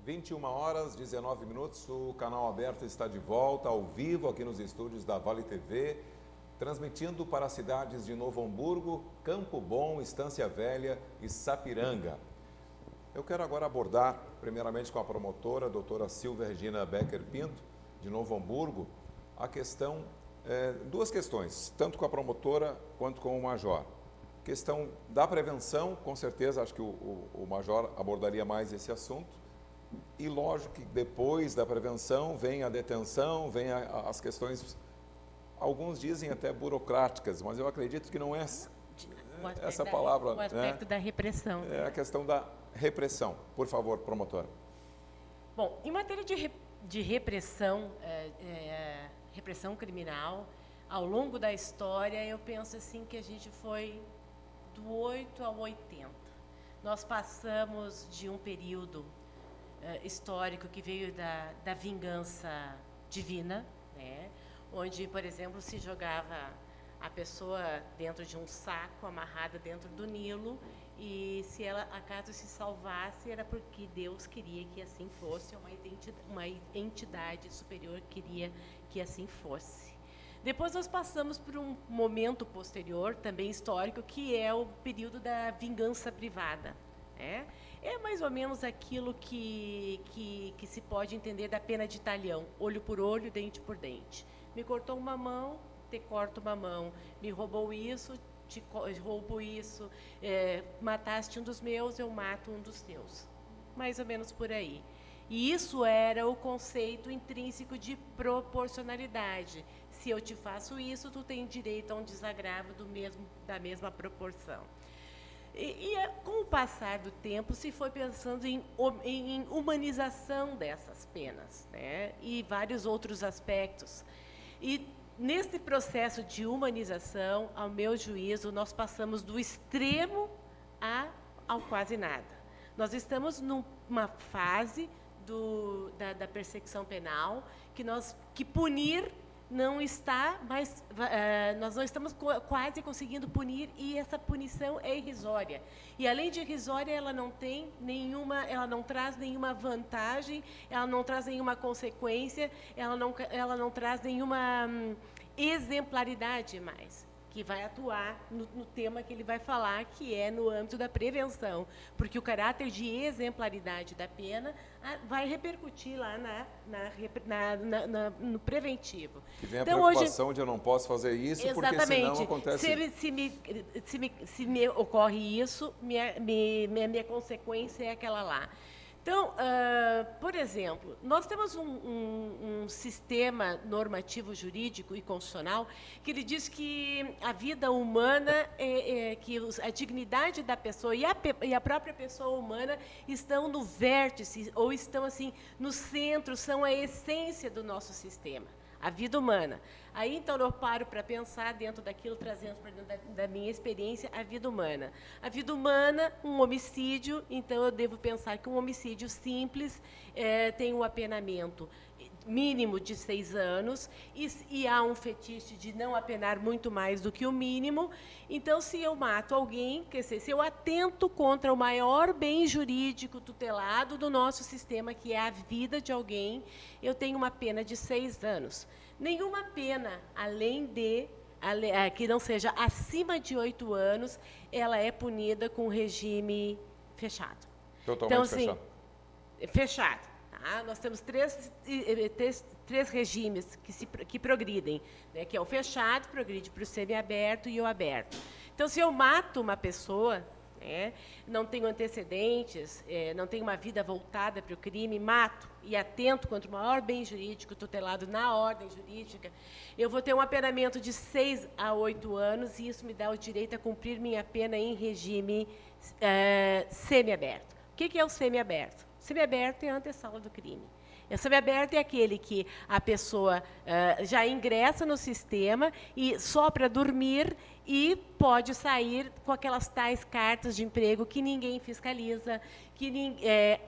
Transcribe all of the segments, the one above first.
21 horas, 19 minutos, o canal aberto está de volta, ao vivo, aqui nos estúdios da Vale TV, transmitindo para as cidades de Novo Hamburgo, Campo Bom, Estância Velha e Sapiranga. Eu quero agora abordar, primeiramente com a promotora, a doutora Silvia Regina Becker Pinto, de Novo Hamburgo, a questão, duas questões, tanto com a promotora quanto com o major. Questão da prevenção, com certeza, acho que o major abordaria mais esse assunto. E lógico que depois da prevenção vem a detenção, vem as questões, alguns dizem até burocráticas, mas eu acredito que não é essa palavra. O aspecto da repressão. É a questão da repressão. Por favor, promotora. Bom, em matéria de repressão, repressão criminal, ao longo da história, eu penso assim que a gente foi do 8 ao 80. Nós passamos de um período histórico que veio da vingança divina, né? Onde, por exemplo, se jogava a pessoa dentro de um saco, amarrada dentro do Nilo, e se ela, acaso, se salvasse, era porque Deus queria que assim fosse, uma entidade superior queria que assim fosse. Depois nós passamos por um momento posterior, também histórico, que é o período da vingança privada, né? É mais ou menos aquilo que se pode entender da pena de talhão, olho por olho, dente por dente. Me cortou uma mão, te corto uma mão. Me roubou isso, te roubo isso. Mataste um dos meus, eu mato um dos teus. Mais ou menos por aí. E isso era o conceito intrínseco de proporcionalidade. Se eu te faço isso, tu tem direito a um desagravo da mesma proporção. Com o passar do tempo, se foi pensando em humanização dessas penas, né? E vários outros aspectos. E nesse processo de humanização, ao meu juízo, nós passamos do extremo ao quase nada. Nós estamos numa fase da persecução penal que punir não está mais, nós não estamos quase conseguindo punir, e essa punição é irrisória. E além de irrisória, ela não traz nenhuma vantagem, ela não traz nenhuma consequência, ela não traz nenhuma exemplaridade mais, que vai atuar no tema que ele vai falar, que é no âmbito da prevenção, porque o caráter de exemplaridade da pena vai repercutir lá no preventivo. Que vem a preocupação de eu não posso fazer isso, exatamente, porque senão acontece... Se me ocorre isso, minha consequência é aquela lá. Então, por exemplo, nós temos um sistema normativo jurídico e constitucional que ele diz que a vida humana, que a dignidade da pessoa e a própria pessoa humana estão no vértice, ou estão assim no centro, são a essência do nosso sistema, a vida humana. Aí, então, eu paro para pensar dentro daquilo, trazendo para dentro da minha experiência, a vida humana. A vida humana, um homicídio, então eu devo pensar que um homicídio simples tem um apenamento mínimo de 6 anos, e há um fetiche de não apenar muito mais do que o mínimo. Então, se eu mato alguém, quer dizer, se eu atento contra o maior bem jurídico tutelado do nosso sistema, que é a vida de alguém, eu tenho uma pena de 6 anos. Nenhuma pena, que não seja acima de 8 anos, ela é punida com regime fechado. Totalmente então, assim, fechado. Fechado. Tá? Nós temos três regimes que progridem, né? Que é o fechado, progride para o semiaberto e o aberto. Então, se eu mato uma pessoa, né, não tenho antecedentes, não tenho uma vida voltada para o crime, mato e atento contra o maior bem jurídico tutelado na ordem jurídica, eu vou ter um apenamento de 6 a 8 anos, e isso me dá o direito a cumprir minha pena em regime semiaberto. O que é o semiaberto? O semiaberto é a antessala do crime. O semiaberto é aquele que a pessoa já ingressa no sistema e só para dormir, e pode sair com aquelas tais cartas de emprego que ninguém fiscaliza, que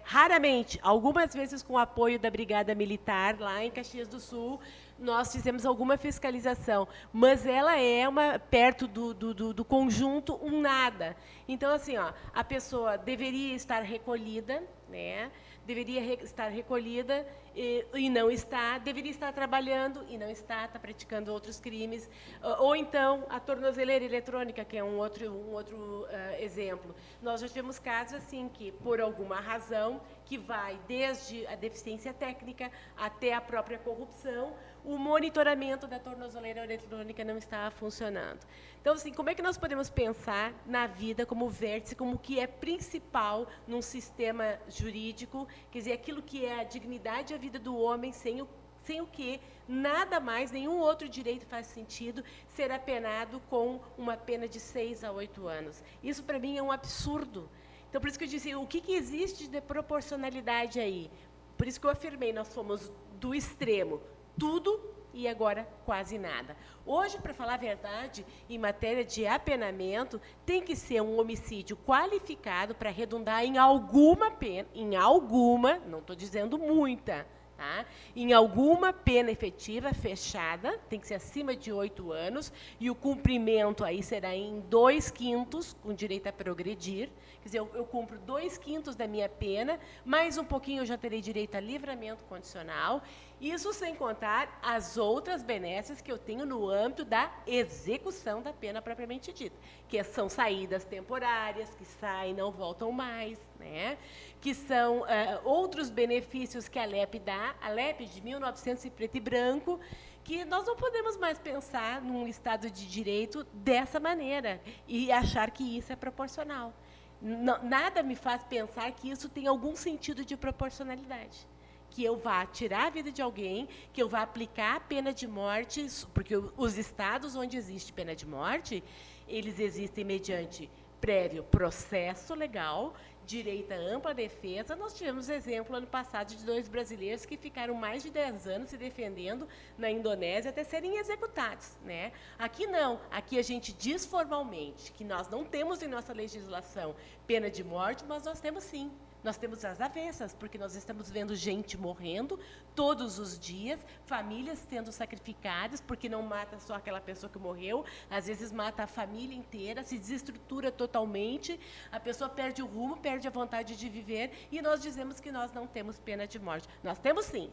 raramente, algumas vezes com o apoio da Brigada Militar, lá em Caxias do Sul, nós fizemos alguma fiscalização, mas ela é perto do conjunto, um nada. Então, assim, a pessoa deveria estar recolhida, né? deveria estar recolhida e não está, deveria estar trabalhando e não está praticando outros crimes. Ou então, a tornozeleira eletrônica, que é um outro exemplo. Nós já tivemos casos assim que, por alguma razão, que vai desde a deficiência técnica até a própria corrupção, o monitoramento da tornozeleira eletrônica não está funcionando. Então, assim, como é que nós podemos pensar na vida como vértice, como o que é principal num sistema jurídico, quer dizer, aquilo que é a dignidade e a vida do homem, sem o que nada mais, nenhum outro direito faz sentido ser apenado com uma pena de 6 a 8 anos. Isso, para mim, é um absurdo. Então, por isso que eu disse, o que existe de proporcionalidade aí? Por isso que eu afirmei, nós fomos do extremo, tudo e agora quase nada. Hoje, para falar a verdade, em matéria de apenamento, tem que ser um homicídio qualificado para redundar em alguma pena, não estou dizendo muita, tá? Em alguma pena efetiva fechada, tem que ser acima de 8 anos, e o cumprimento aí será em 2/5, com direito a progredir. Quer dizer, eu cumpro 2/5 da minha pena, mais um pouquinho eu já terei direito a livramento condicional, isso sem contar as outras benesses que eu tenho no âmbito da execução da pena propriamente dita, que são saídas temporárias, que saem e não voltam mais, né? Que são outros benefícios que a LEP dá, a LEP de 1900 em preto e branco, que nós não podemos mais pensar num Estado de Direito dessa maneira e achar que isso é proporcional. Nada me faz pensar que isso tem algum sentido de proporcionalidade. Que eu vá tirar a vida de alguém, que eu vá aplicar a pena de morte, porque os estados onde existe pena de morte, eles existem mediante prévio processo legal, direito à ampla defesa. Nós tivemos exemplo ano passado de 2 brasileiros que ficaram mais de 10 anos se defendendo na Indonésia até serem executados, né? Aqui não, aqui a gente diz formalmente que nós não temos em nossa legislação pena de morte, mas nós temos sim. Nós temos as avessas, porque nós estamos vendo gente morrendo todos os dias, famílias sendo sacrificadas, porque não mata só aquela pessoa que morreu, às vezes mata a família inteira, se desestrutura totalmente, a pessoa perde o rumo, perde a vontade de viver, e nós dizemos que nós não temos pena de morte. Nós temos sim,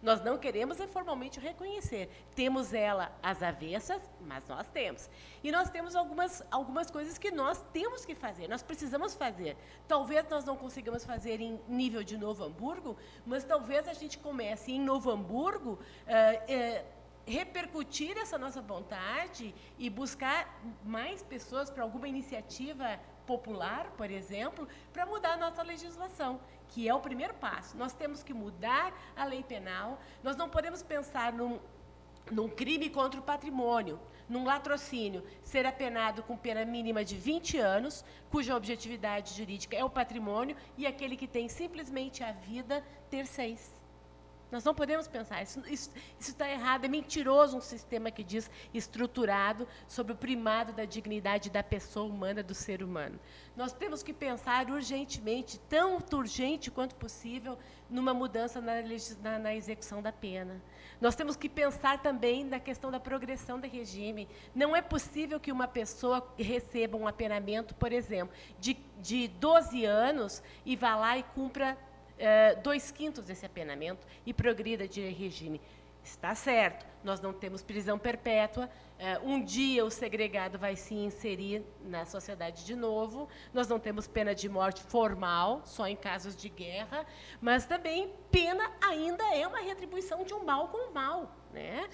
nós não queremos formalmente reconhecer. Temos ela às avessas, mas nós temos. E nós temos algumas coisas que nós temos que fazer, nós precisamos fazer. Talvez nós não consigamos fazer em nível de Novo Hamburgo, mas talvez a gente comece em Novo Hamburgo repercutir essa nossa vontade e buscar mais pessoas para alguma iniciativa popular, por exemplo, para mudar a nossa legislação, que é o primeiro passo. Nós temos que mudar a lei penal, nós não podemos pensar num crime contra o patrimônio, num latrocínio, ser apenado com pena mínima de 20 anos, cuja objetividade jurídica é o patrimônio, e aquele que tem simplesmente a vida ter 6. Nós não podemos pensar, isso está errado, é mentiroso um sistema que diz estruturado sobre o primado da dignidade da pessoa humana, do ser humano. Nós temos que pensar urgentemente, tão urgente quanto possível, numa mudança na execução da pena. Nós temos que pensar também na questão da progressão do regime. Não é possível que uma pessoa receba um apenamento, por exemplo, de 12 anos e vá lá e cumpra 2/5 desse apenamento e progrida de regime. Está certo, nós não temos prisão perpétua, um dia o segregado vai se inserir na sociedade de novo, nós não temos pena de morte formal, só em casos de guerra, mas também pena ainda é uma retribuição de um mal com o mal. Né?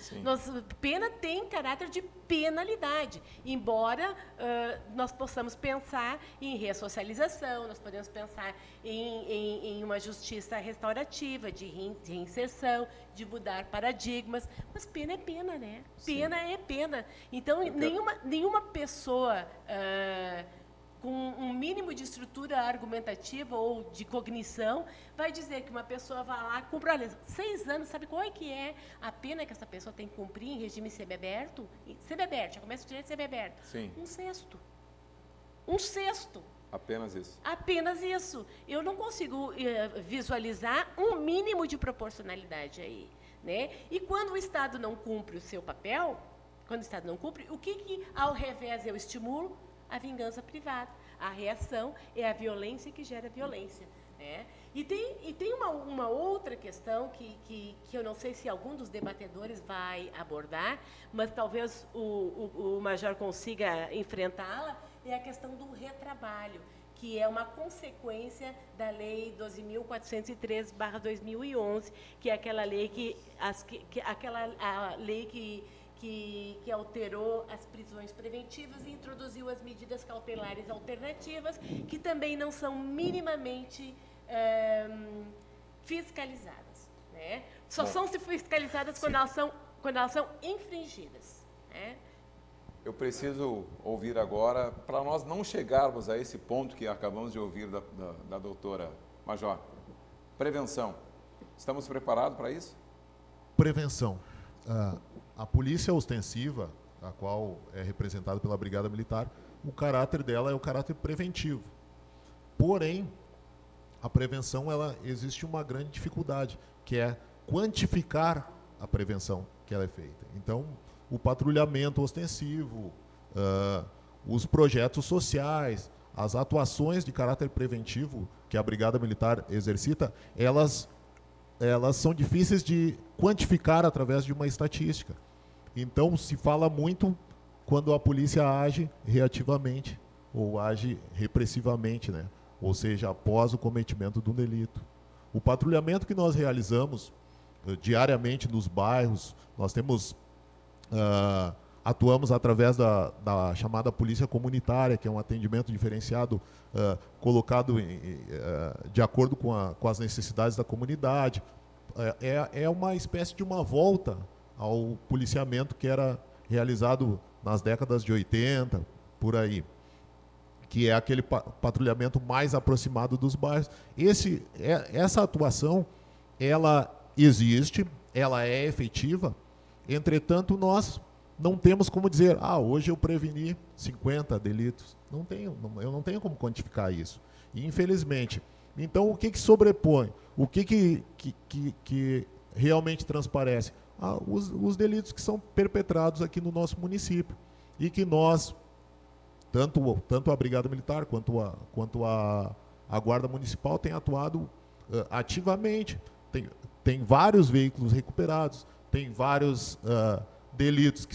Pena tem caráter de penalidade, embora nós possamos pensar em ressocialização, nós podemos pensar em uma justiça restaurativa, de reinserção, de mudar paradigmas, mas pena é pena, né? Pena é pena. Então, nenhuma pessoa com um mínimo de estrutura argumentativa ou de cognição, vai dizer que uma pessoa vai lá, cumpre, olha, 6 anos, sabe qual é que é a pena que essa pessoa tem que cumprir em regime semiaberto? Semiaberto, já começa o direito semiaberto. Sim. 1/6. 1/6. Apenas isso. Apenas isso. Eu não consigo visualizar um mínimo de proporcionalidade aí. Né? E quando o Estado não cumpre o seu papel, quando o Estado não cumpre, o que ao revés eu estimulo? A vingança privada. A reação é a violência que gera violência. né? E tem uma outra questão que eu não sei se algum dos debatedores vai abordar, mas talvez o Major consiga enfrentá-la, é a questão do retrabalho, que é uma consequência da Lei 12.403/2011, que é aquela lei que alterou as prisões preventivas e introduziu as medidas cautelares alternativas, que também não são minimamente fiscalizadas, né? Só são fiscalizadas quando elas são infringidas, né? Eu preciso ouvir agora, para nós não chegarmos a esse ponto que acabamos de ouvir da doutora Major, prevenção. Estamos preparados para isso? Prevenção. A polícia ostensiva, a qual é representada pela Brigada Militar, o caráter dela é o caráter preventivo. Porém, a prevenção, existe uma grande dificuldade, que é quantificar a prevenção que ela é feita. Então, o patrulhamento ostensivo, os projetos sociais, as atuações de caráter preventivo que a Brigada Militar exercita, elas são difíceis de quantificar através de uma estatística. Então, se fala muito quando a polícia age reativamente ou age repressivamente, né? Ou seja, após o cometimento de um delito. O patrulhamento que nós realizamos diariamente nos bairros, nós temos, atuamos através da chamada polícia comunitária, que é um atendimento diferenciado, colocado de acordo com as necessidades da comunidade. É uma espécie de uma volta ao policiamento que era realizado nas décadas de 80, por aí, que é aquele patrulhamento mais aproximado dos bairros. Essa atuação, ela existe, ela é efetiva, entretanto, nós não temos como dizer, hoje eu preveni 50 delitos. Eu não tenho como quantificar isso. E, infelizmente. Então, o que sobrepõe? O que realmente transparece? Os delitos que são perpetrados aqui no nosso município. E que nós, tanto a Brigada Militar quanto a Guarda Municipal, tem atuado ativamente. Tem vários veículos recuperados, tem vários delitos que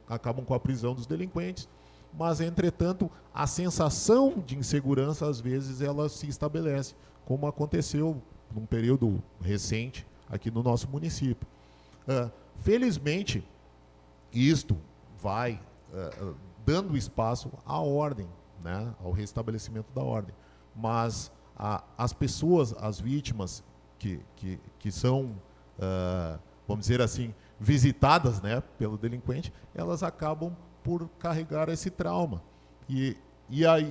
acabam com a prisão dos delinquentes, mas, entretanto, a sensação de insegurança, às vezes, ela se estabelece, como aconteceu num período recente aqui no nosso município. Felizmente, isto vai dando espaço à ordem, né, ao restabelecimento da ordem, mas as pessoas, as vítimas que são, vamos dizer assim, visitadas, né, pelo delinquente, elas acabam por carregar esse trauma. E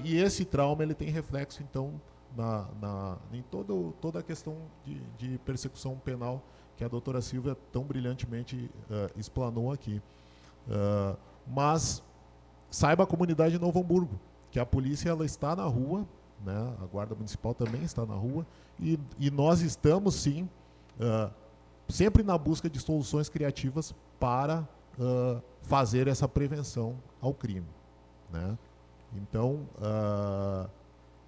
esse trauma ele tem reflexo, então, em toda a questão de persecução penal que a doutora Silvia tão brilhantemente explanou aqui. Mas saiba a comunidade de Novo Hamburgo, que a polícia ela está na rua, né, a Guarda Municipal também está na rua, e nós estamos, sim, sempre na busca de soluções criativas para fazer essa prevenção ao crime, né? Então,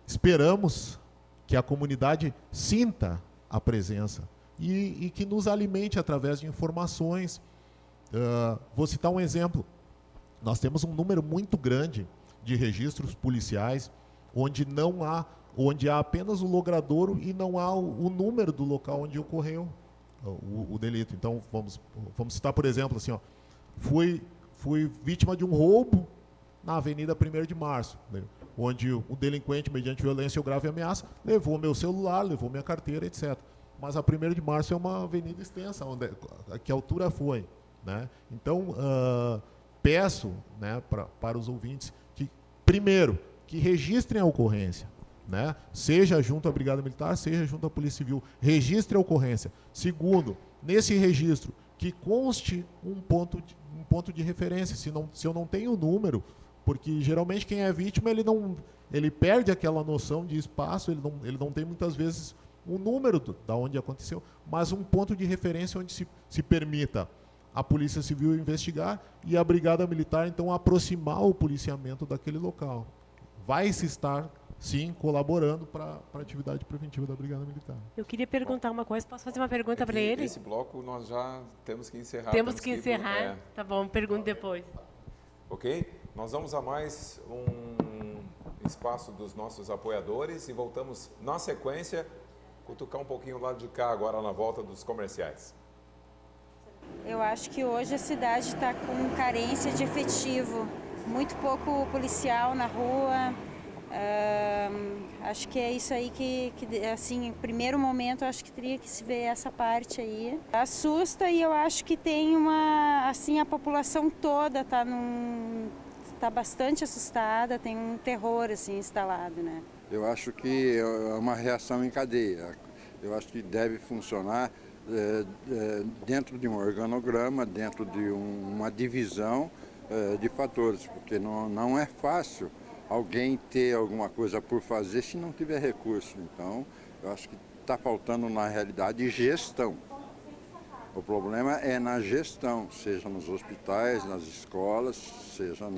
esperamos que a comunidade sinta a presença e que nos alimente através de informações. Vou citar um exemplo. Nós temos um número muito grande de registros policiais onde há apenas o logradouro e não há o número do local onde ocorreu o delito. Então, vamos citar, por exemplo, assim, fui vítima de um roubo na Avenida 1º de Março, né, onde o delinquente, mediante violência ou grave ameaça, levou meu celular, levou minha carteira, etc. Mas a 1º de Março é uma avenida extensa, que altura foi, né? Então, peço, né, para os ouvintes que, primeiro, que registrem a ocorrência, né? Seja junto à Brigada Militar, seja junto à Polícia Civil, registre a ocorrência. Segundo, nesse registro, que conste um ponto de referência. Se eu não tenho o número, porque geralmente quem é vítima ele perde aquela noção de espaço, ele não tem muitas vezes o número da onde aconteceu, mas um ponto de referência onde se permita a Polícia Civil investigar e a Brigada Militar, então, aproximar o policiamento daquele local. Vai se estar sim, colaborando para a atividade preventiva da Brigada Militar. Eu queria perguntar uma coisa, posso fazer uma pergunta para ele? Esse bloco nós já temos que encerrar. Temos que encerrar? Tá bom, pergunto depois. Ok? Nós vamos a mais um espaço dos nossos apoiadores e voltamos na sequência, cutucar um pouquinho o lado de cá agora na volta dos comerciais. Eu acho que hoje a cidade está com carência de efetivo, muito pouco policial na rua. Acho que é isso aí que, assim, em primeiro momento, acho que teria que se ver essa parte aí. Assusta e eu acho que tem uma, assim, a população toda tá bastante assustada, tem um terror, assim, instalado, né? Eu acho que é uma reação em cadeia. Eu acho que deve funcionar dentro de um organograma, dentro de uma divisão de fatores, porque não é fácil alguém ter alguma coisa por fazer se não tiver recurso. Então, eu acho que está faltando, na realidade, gestão. O problema é na gestão, seja nos hospitais, nas escolas, seja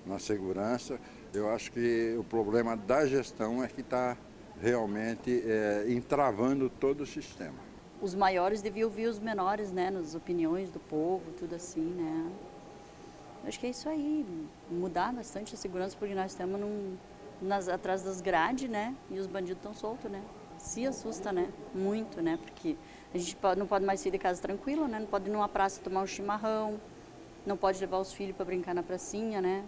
na segurança. Eu acho que o problema da gestão é que está realmente entravando todo o sistema. Os maiores deviam ouvir os menores, né, nas opiniões do povo, tudo assim, né. Acho que é isso aí, mudar bastante a segurança, porque nós estamos atrás das grades, né, e os bandidos estão soltos, né. Se assusta, né, muito, né, porque a gente não pode mais sair de casa tranquilo, né, não pode ir numa praça tomar um chimarrão, não pode levar os filhos para brincar na pracinha, né.